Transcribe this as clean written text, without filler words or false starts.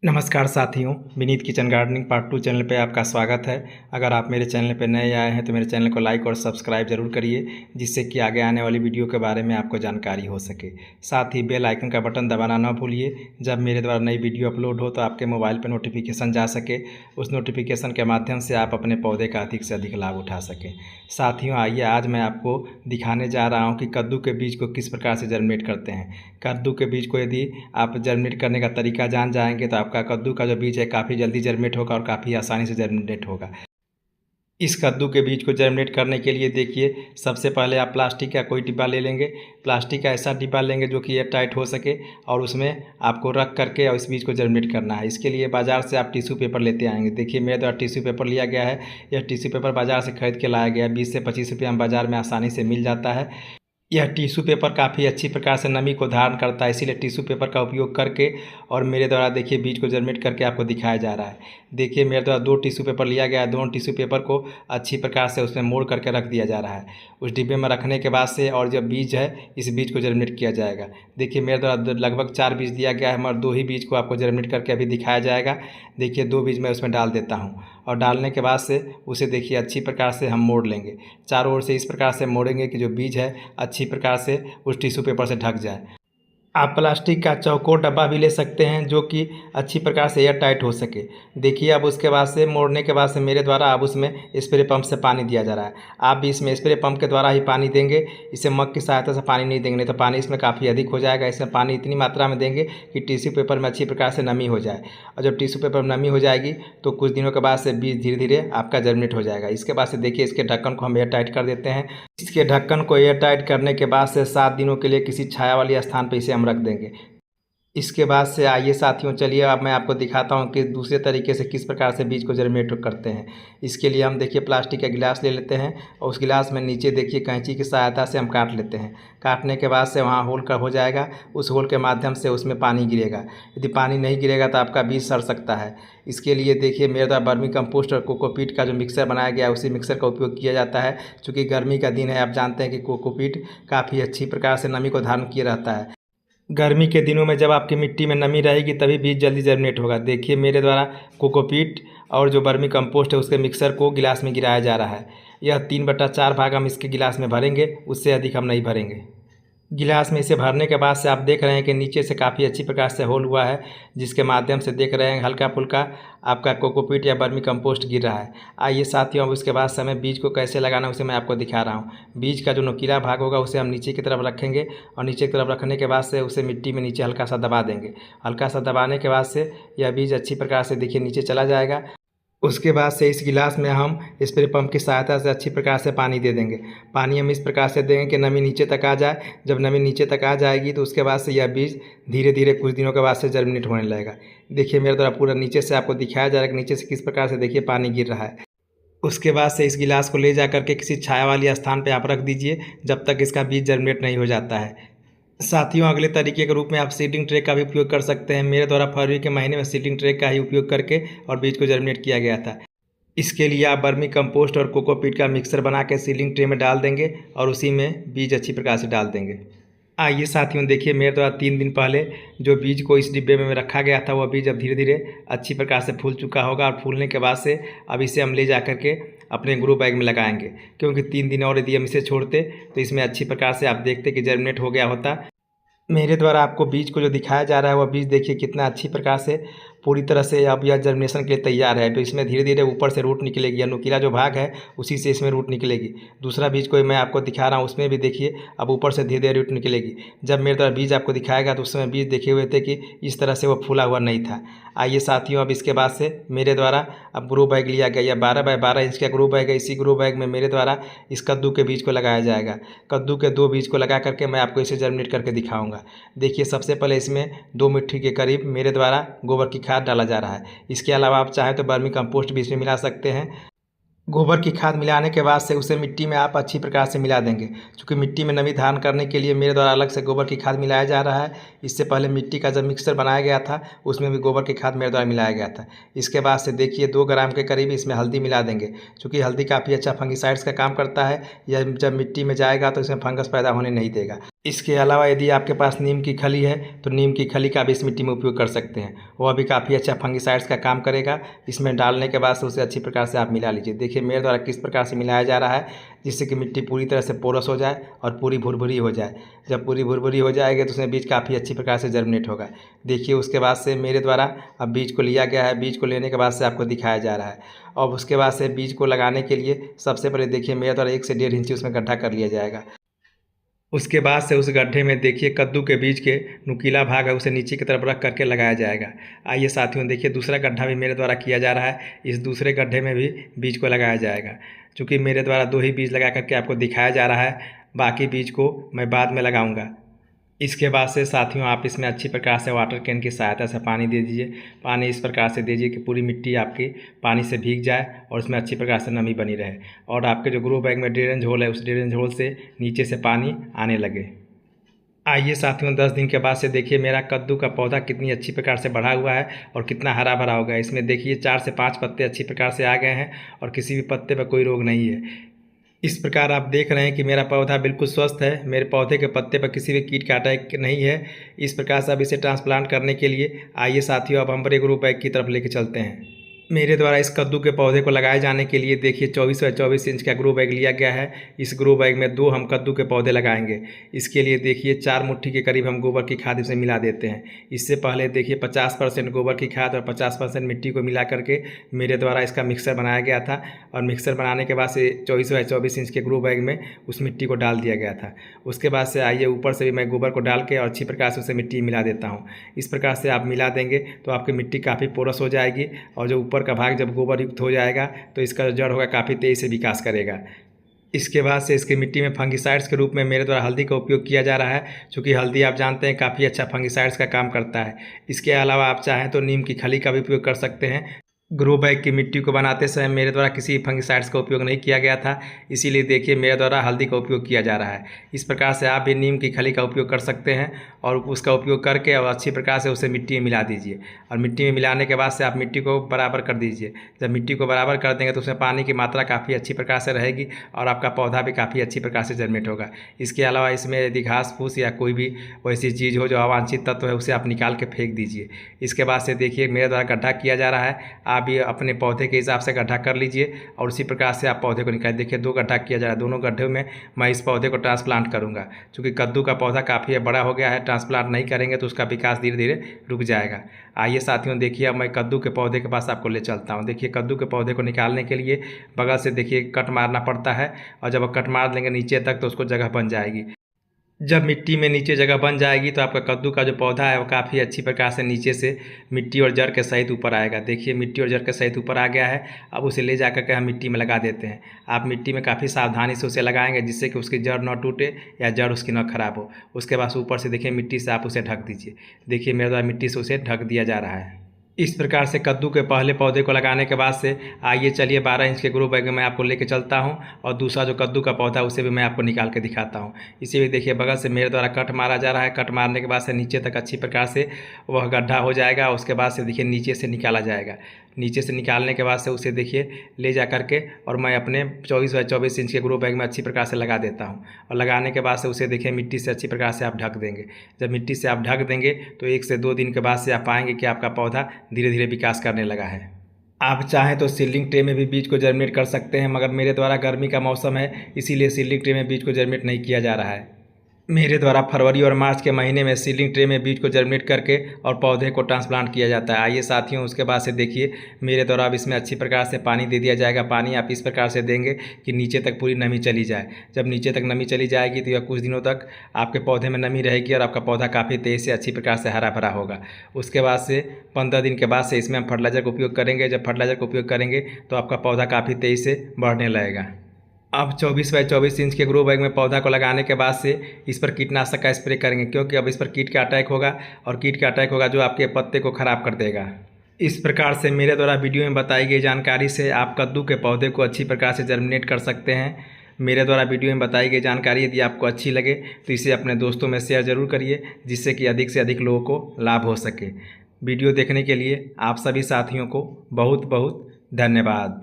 नमस्कार साथियों, Vineet kitchen gardening part 2 channel पे आपका स्वागत है। अगर आप मेरे चैनल पे नए आए हैं तो मेरे चैनल को लाइक और सब्सक्राइब ज़रूर करिए, जिससे कि आगे आने वाली वीडियो के बारे में आपको जानकारी हो सके। साथ ही बेल आइकन का बटन दबाना ना भूलिए, जब मेरे द्वारा नई वीडियो अपलोड हो तो आपके मोबाइल पर नोटिफिकेशन जा सके। उस नोटिफिकेशन के माध्यम से आप अपने पौधे का अधिक से अधिक लाभ उठा सकें। साथियों, आइए आज मैं आपको दिखाने जा रहा हूँ कि कद्दू के बीज को किस प्रकार से जर्मिनेट करते हैं। कद्दू के बीज को यदि आप जर्मिनेट करने का तरीका जान जाएंगे तो आपका कद्दू का जो बीज है काफ़ी जल्दी जर्मिनेट होगा और काफ़ी आसानी से जर्मिनेट होगा। इस कद्दू के बीज को जर्मिनेट करने के लिए देखिए, सबसे पहले आप प्लास्टिक का कोई डिब्बा ले लेंगे। प्लास्टिक का ऐसा डिब्बा लेंगे जो कि एयर टाइट हो सके और उसमें आपको रख करके और इस बीज को जर्मिनेट करना है। इसके लिए बाज़ार से आप टिश्यू पेपर लेते आएंगे। देखिए, मेरे द्वारा टिश्यू पेपर लिया गया है। यह टिश्यू पेपर बाज़ार से खरीद के लाया गया है। 20 से 25 रुपये में बाज़ार में आसानी से मिल जाता है। यह टिश्यू पेपर काफ़ी अच्छी प्रकार से नमी को धारण करता है, इसीलिए टिश्यू पेपर का उपयोग करके और मेरे द्वारा देखिए बीज को जर्मिनेट करके आपको दिखाया जा रहा है। देखिए, मेरे द्वारा 2 टिश्यू पेपर लिया गया है। दोनों टिश्यू पेपर को अच्छी प्रकार से उसमें मोड़ करके रख दिया जा रहा है। उस डिब्बे में रखने के बाद से और जब बीज है, इस बीज को जर्मिनेट किया जाएगा। देखिए, मेरे द्वारा लगभग 4 बीज दिया गया है, मगर 2 ही बीज को आपको जर्मिनेट करके अभी दिखाया जाएगा। देखिए, 2 बीज मैं उसमें डाल देता हूँ और डालने के बाद से उसे देखिए अच्छी प्रकार से हम मोड़ लेंगे। चारों ओर से इस प्रकार से मोड़ेंगे कि जो बीज है अच्छी प्रकार से उस टिश्यू पेपर से ढक जाए। आप प्लास्टिक का चौकोर डब्बा भी ले सकते हैं जो कि अच्छी प्रकार से एयर टाइट हो सके। देखिए, अब उसके बाद से मोड़ने के बाद से मेरे द्वारा अब उसमें स्प्रे पंप से पानी दिया जा रहा है। आप भी इसमें स्प्रे पंप के द्वारा ही पानी देंगे। इसे मग की सहायता से पानी नहीं देंगे, नहीं तो पानी इसमें काफ़ी अधिक हो जाएगा। इसमें पानी इतनी मात्रा में देंगे कि टिश्यू पेपर में अच्छी प्रकार से नमी हो जाए, और जब टिश्यू पेपर में नमी हो जाएगी तो कुछ दिनों के बाद से बीज धीरे धीरे आपका जर्मिनेट हो जाएगा। इसके बाद से देखिए, इसके ढक्कन को हम एयर टाइट कर देते हैं। इसके ढक्कन को एयर टाइट करने के बाद से 7 दिनों के लिए किसी छाया वाले स्थान पर इसे हम रख देंगे। इसके बाद से आइए साथियों, चलिए अब मैं आपको दिखाता हूँ कि दूसरे तरीके से किस प्रकार से बीज को जर्मिनेट करते हैं। इसके लिए हम देखिए प्लास्टिक का गिलास ले लेते हैं और उस गिलास में नीचे देखिए कैंची की सहायता से हम काट लेते हैं। काटने के बाद से वहाँ होल का हो जाएगा। उस होल के माध्यम से उसमें पानी गिरेगा। यदि पानी नहीं गिरेगा तो आपका बीज सड़ सकता है। इसके लिए देखिए, मेरे द्वारा वर्मी कंपोस्ट और कोकोपीट का जो मिक्सर बनाया गया है उसी मिक्सर का उपयोग किया जाता है। चूँकि गर्मी का दिन है, आप जानते हैं कि कोकोपीट काफ़ी अच्छी प्रकार से नमी को धारण किए रहता है। गर्मी के दिनों में जब आपकी मिट्टी में नमी रहेगी तभी बीज जल्दी जर्मिनेट होगा। देखिए, मेरे द्वारा कोकोपीट और जो वर्मी कंपोस्ट है उसके मिक्सर को गिलास में गिराया जा रहा है। यह 3/4 भाग हम इसके गिलास में भरेंगे, उससे अधिक हम नहीं भरेंगे। गिलास में इसे भरने के बाद से आप देख रहे हैं कि नीचे से काफ़ी अच्छी प्रकार से होल हुआ है, जिसके माध्यम से देख रहे हैं हल्का फुल्का आपका कोकोपीट या वर्मी कंपोस्ट गिर रहा है। आइए साथियों, अब उसके बाद समय बीज को कैसे लगाना है उसे मैं आपको दिखा रहा हूँ। बीज का जो नुकीला भाग होगा उसे हम नीचे की तरफ रखेंगे और नीचे की तरफ रखने के बाद से उसे मिट्टी में नीचे हल्का सा दबा देंगे। हल्का सा दबाने के बाद से यह बीज अच्छी प्रकार से देखिए नीचे चला जाएगा। उसके बाद से इस गिलास में हम स्प्रे पंप की सहायता से अच्छी प्रकार से पानी दे देंगे। पानी हम इस प्रकार से देंगे कि नमी नीचे तक आ जाए। जब नमी नीचे तक आ जाएगी तो उसके बाद से यह बीज धीरे धीरे कुछ दिनों के बाद से जर्मिनेट होने लगेगा। देखिए, मेरे द्वारा पूरा नीचे से आपको दिखाया जा रहा है कि नीचे से किस प्रकार से देखिए पानी गिर रहा है। उसके बाद से इस गिलास को ले जा करके किसी छाया वाली स्थान पर आप रख दीजिए जब तक इसका बीज जर्मिनेट नहीं हो जाता है। साथियों, अगले तरीके के रूप में आप सीडिंग ट्रे का भी उपयोग कर सकते हैं। मेरे द्वारा फरवरी के महीने में सीडिंग ट्रे का ही उपयोग करके और बीज को जर्मिनेट किया गया था। इसके लिए आप वर्मी कंपोस्ट और कोकोपीट का मिक्सर बना के सीलिंग ट्रे में डाल देंगे और उसी में बीज अच्छी प्रकार से डाल देंगे। आइए साथियों, देखिए, मेरे द्वारा 3 दिन पहले जो बीज को इस डिब्बे में रखा गया था वह बीज अब धीरे धीरे अच्छी प्रकार से फूल चुका होगा और फूलने के बाद से अब इसे हम ले जा कर के अपने ग्रो बैग में लगाएंगे, क्योंकि 3 दिन और यदि हम इसे छोड़ते तो इसमें अच्छी प्रकार से आप देखते कि जर्मिनेट हो गया होता। मेरे द्वारा आपको बीज को जो दिखाया जा रहा है वह बीज देखिए कितना अच्छी प्रकार से पूरी तरह से अब यह जर्मिनेशन के लिए तैयार है। तो इसमें धीरे धीरे ऊपर से रूट निकलेगी, या नुकीला जो भाग है उसी से इसमें रूट निकलेगी। दूसरा बीज को मैं आपको दिखा रहा हूँ, उसमें भी देखिए अब ऊपर से धीरे धीरे रूट निकलेगी। जब मेरे द्वारा बीज आपको दिखाएगा तो उस समय बीज देखे हुए थे कि इस तरह से वो फूला हुआ नहीं था। आइए साथियों, अब इसके बाद से मेरे द्वारा अब ग्रो बैग लिया गया, या 12x12 इंच का ग्रो बैग है। इसी ग्रो बैग में मेरे द्वारा इस कद्दू के बीज को लगाया जाएगा। कद्दू के 2 बीज को लगा करके मैं आपको इसे जर्मिनेट करके दिखाऊंगा। देखिए, सबसे पहले इसमें 2 मुट्ठी के करीब मेरे द्वारा गोबर की खाद डाला जा रहा है। इसके अलावा आप चाहें तो वर्मी कंपोस्ट भी इसमें मिला सकते हैं। गोबर की खाद मिलाने के बाद से उसे मिट्टी में आप अच्छी प्रकार से मिला देंगे। क्योंकि मिट्टी में नमी धारण करने के लिए मेरे द्वारा अलग से गोबर की खाद मिलाया जा रहा है। इससे पहले मिट्टी का जब मिक्सर बनाया गया था उसमें भी गोबर की खाद मेरे द्वारा मिलाया गया था। इसके बाद से देखिए 2 ग्राम के करीब इसमें हल्दी मिला देंगे। क्योंकि हल्दी काफ़ी अच्छा फंगिसाइड्स का काम करता है। यह जब मिट्टी में जाएगा तो इसमें फंगस पैदा होने नहीं देगा। इसके अलावा यदि आपके पास नीम की खली है तो नीम की खली का भी इस मिट्टी में उपयोग कर सकते हैं, वह भी काफ़ी अच्छा फंगिसाइड्स का काम करेगा। इसमें डालने के बाद से उसे अच्छी प्रकार से आप मिला लीजिए। देखिए मेरे द्वारा किस प्रकार से मिलाया जा रहा है, जिससे कि मिट्टी पूरी तरह से पोरस हो जाए और पूरी भुरभुरी हो जाए। जब पूरी भुरभुरी हो जाएगी तो उसमें बीज काफ़ी अच्छी प्रकार से जर्मिनेट होगा। देखिए उसके बाद से मेरे द्वारा अब बीज को लिया गया है। बीज को लेने के बाद से आपको दिखाया जा रहा है। और उसके बाद से बीज को लगाने के लिए सबसे पहले देखिए मेरे द्वारा 1 से 1.5 इंची उसमें गड्ढा कर लिया जाएगा। उसके बाद से उस गड्ढे में देखिए कद्दू के बीज के नुकीला भाग है उसे नीचे की तरफ रख करके लगाया जाएगा। आइए साथियों देखिए दूसरा गड्ढा भी मेरे द्वारा किया जा रहा है। इस दूसरे गड्ढे में भी बीज को लगाया जाएगा। चूँकि मेरे द्वारा 2 ही बीज लगा करके आपको दिखाया जा रहा है, बाकी बीज को मैं बाद में लगाऊंगा। इसके बाद से साथियों आप इसमें अच्छी प्रकार से वाटर कैन की सहायता से पानी दे दीजिए। पानी इस प्रकार से दीजिए कि पूरी मिट्टी आपकी पानी से भीग जाए और उसमें अच्छी प्रकार से नमी बनी रहे और आपके जो ग्रो बैग में ड्रेनेज होल है उस ड्रेनेज होल से नीचे से पानी आने लगे। आइए साथियों 10 दिन के बाद से देखिए मेरा कद्दू का पौधा कितनी अच्छी प्रकार से बढ़ा हुआ है और कितना हरा भरा हो गया। इसमें देखिए 4 से 5 पत्ते अच्छी प्रकार से आ गए हैं और किसी भी पत्ते पर कोई रोग नहीं है। इस प्रकार आप देख रहे हैं कि मेरा पौधा बिल्कुल स्वस्थ है। मेरे पौधे के पत्ते पर किसी भी कीट का अटैक नहीं है। इस प्रकार से अब इसे ट्रांसप्लांट करने के लिए आइए साथियों अब हम बड़े ग्रो बैग की तरफ लेके चलते हैं। मेरे द्वारा इस कद्दू के पौधे को लगाए जाने के लिए देखिए 24 बाई 24 इंच का ग्रो बैग लिया गया है। इस ग्रो बैग में 2 हम कद्दू के पौधे लगाएंगे। इसके लिए देखिए 4 मुट्ठी के करीब हम गोबर की खाद इसमें मिला देते हैं। इससे पहले देखिए 50% गोबर की खाद और 50% मिट्टी को मिला करके मेरे द्वारा इसका मिक्सर बनाया गया था और मिक्सर बनाने के बाद से 24 बाई 24 इंच के ग्रो बैग में उस मिट्टी को डाल दिया गया था। उसके बाद से आइए ऊपर से भी मैं गोबर को डाल के और अच्छी प्रकार से उसे मिट्टी मिला देता हूँ। इस प्रकार से आप मिला देंगे तो आपकी मिट्टी काफ़ी पोरस हो जाएगी और जो ऊपर का भाग जब गोबर युक्त हो जाएगा तो इसका जो जड़ होगा काफ़ी तेज़ी से विकास करेगा। इसके बाद से इसकी मिट्टी में फंगिसाइड्स के रूप में मेरे द्वारा हल्दी का उपयोग किया जा रहा है, क्योंकि हल्दी आप जानते हैं काफ़ी अच्छा फंगिसाइड्स का काम करता है। इसके अलावा आप चाहें तो नीम की खली का भी उपयोग कर सकते हैं। ग्रो बैग की मिट्टी को बनाते समय मेरे द्वारा किसी फंगिसाइड्स का उपयोग नहीं किया गया था, इसीलिए देखिए मेरे द्वारा हल्दी का उपयोग किया जा रहा है। इस प्रकार से आप भी नीम की खली का उपयोग कर सकते हैं और उसका उपयोग करके और अच्छी प्रकार से उसे मिट्टी में मिला दीजिए। और मिट्टी में मिलाने के बाद से आप मिट्टी को बराबर कर दीजिए। जब मिट्टी को बराबर कर देंगे तो उसमें पानी की मात्रा काफ़ी अच्छी प्रकार से रहेगी और आपका पौधा भी काफ़ी अच्छी प्रकार से जर्मिनेट होगा। इसके अलावा इसमें यदि घास फूस या कोई भी वैसी चीज़ हो जो अवांछित तत्व है उसे आप निकाल के फेंक दीजिए। इसके बाद से देखिए मेरे द्वारा गड्ढा किया जा रहा है, आप भी अपने पौधे के हिसाब से गड्ढा कर लीजिए और उसी प्रकार से आप पौधे को निकाल। देखिए 2 गड्ढा किया जा रहा है, दोनों गड्ढे में मैं इस पौधे को ट्रांसप्लांट करूंगा। क्योंकि कद्दू का पौधा काफ़ी बड़ा हो गया है, ट्रांसप्लांट नहीं करेंगे तो उसका विकास धीरे धीरे रुक जाएगा। आइए साथियों देखिए अब मैं कद्दू के पौधे के पास आपको ले चलता हूँ। देखिए कद्दू के पौधे को निकालने के लिए बगल से देखिए कट मारना पड़ता है और जब कट मार देंगे नीचे तक तो उसको जगह बन जाएगी। जब मिट्टी में नीचे जगह बन जाएगी तो आपका कद्दू का जो पौधा है वो काफ़ी अच्छी प्रकार से नीचे से मिट्टी और जड़ के सहित ऊपर आएगा। देखिए मिट्टी और जड़ के सहित ऊपर आ गया है। अब उसे ले जा कर के हम मिट्टी में लगा देते हैं। आप मिट्टी में काफ़ी सावधानी से उसे लगाएंगे जिससे कि उसकी जड़ न टूटे या जड़ उसकी न खराब हो। उसके बाद ऊपर से देखिए मिट्टी से आप उसे ढक दीजिए। देखिए मेरे द्वारा मिट्टी से उसे ढक दिया जा रहा है। इस प्रकार से कद्दू के पहले पौधे को लगाने के बाद से आइए चलिए 12 इंच के ग्रो बैग में मैं आपको लेके चलता हूं और दूसरा जो कद्दू का पौधा उसे भी मैं आपको निकाल के दिखाता हूं। इसे भी देखिए बगल से मेरे द्वारा कट मारा जा रहा है। कट मारने के बाद से नीचे तक अच्छी प्रकार से वह गड्ढा हो जाएगा। उसके बाद से देखिए नीचे से निकाला जाएगा। नीचे से निकालने के बाद से उसे देखिए ले जा करके और मैं अपने 24 बाई 24 इंच के ग्रो बैग में अच्छी प्रकार से लगा देता हूं। और लगाने के बाद से उसे देखिए मिट्टी से अच्छी प्रकार से आप ढक देंगे। जब मिट्टी से आप ढक देंगे तो 1 से 2 दिन के बाद से आप पाएंगे कि आपका पौधा धीरे धीरे विकास करने लगा है। आप चाहें तो सीडलिंग ट्रे में भी बीज को जर्मिनेट कर सकते हैं, मगर मेरे द्वारा गर्मी का मौसम है इसीलिए सीडलिंग ट्रे में बीज को जर्मिनेट नहीं किया जा रहा है। मेरे द्वारा फरवरी और मार्च के महीने में सीडलिंग ट्रे में बीज को जर्मिनेट करके और पौधे को ट्रांसप्लांट किया जाता है। आइए साथियों उसके बाद से देखिए मेरे द्वारा अब इसमें अच्छी प्रकार से पानी दे दिया जाएगा। पानी आप इस प्रकार से देंगे कि नीचे तक पूरी नमी चली जाए। जब नीचे तक नमी चली जाएगी तो यह कुछ दिनों तक आपके पौधे में नमी रहेगी और आपका पौधा काफ़ी तेज़ी से अच्छी प्रकार से हरा भरा होगा। उसके बाद से 15 दिन के बाद से इसमें हम फर्टिलाइज़र का उपयोग करेंगे। जब फर्टिलाइज़र का उपयोग करेंगे तो आपका पौधा काफ़ी तेज़ी से बढ़ने लगेगा। अब 24 बाई 24 इंच के ग्रो बैग में पौधा को लगाने के बाद से इस पर कीटनाशक का स्प्रे करेंगे, क्योंकि अब इस पर कीट का अटैक होगा और कीट का अटैक होगा जो आपके पत्ते को ख़राब कर देगा। इस प्रकार से मेरे द्वारा वीडियो में बताई गई जानकारी से आप कद्दू के पौधे को अच्छी प्रकार से जर्मिनेट कर सकते हैं। मेरे द्वारा वीडियो में बताई गई जानकारी यदि आपको अच्छी लगे तो इसे अपने दोस्तों में शेयर ज़रूर करिए, जिससे कि अधिक से अधिक लोगों को लाभ हो सके। वीडियो देखने के लिए आप सभी साथियों को बहुत बहुत धन्यवाद।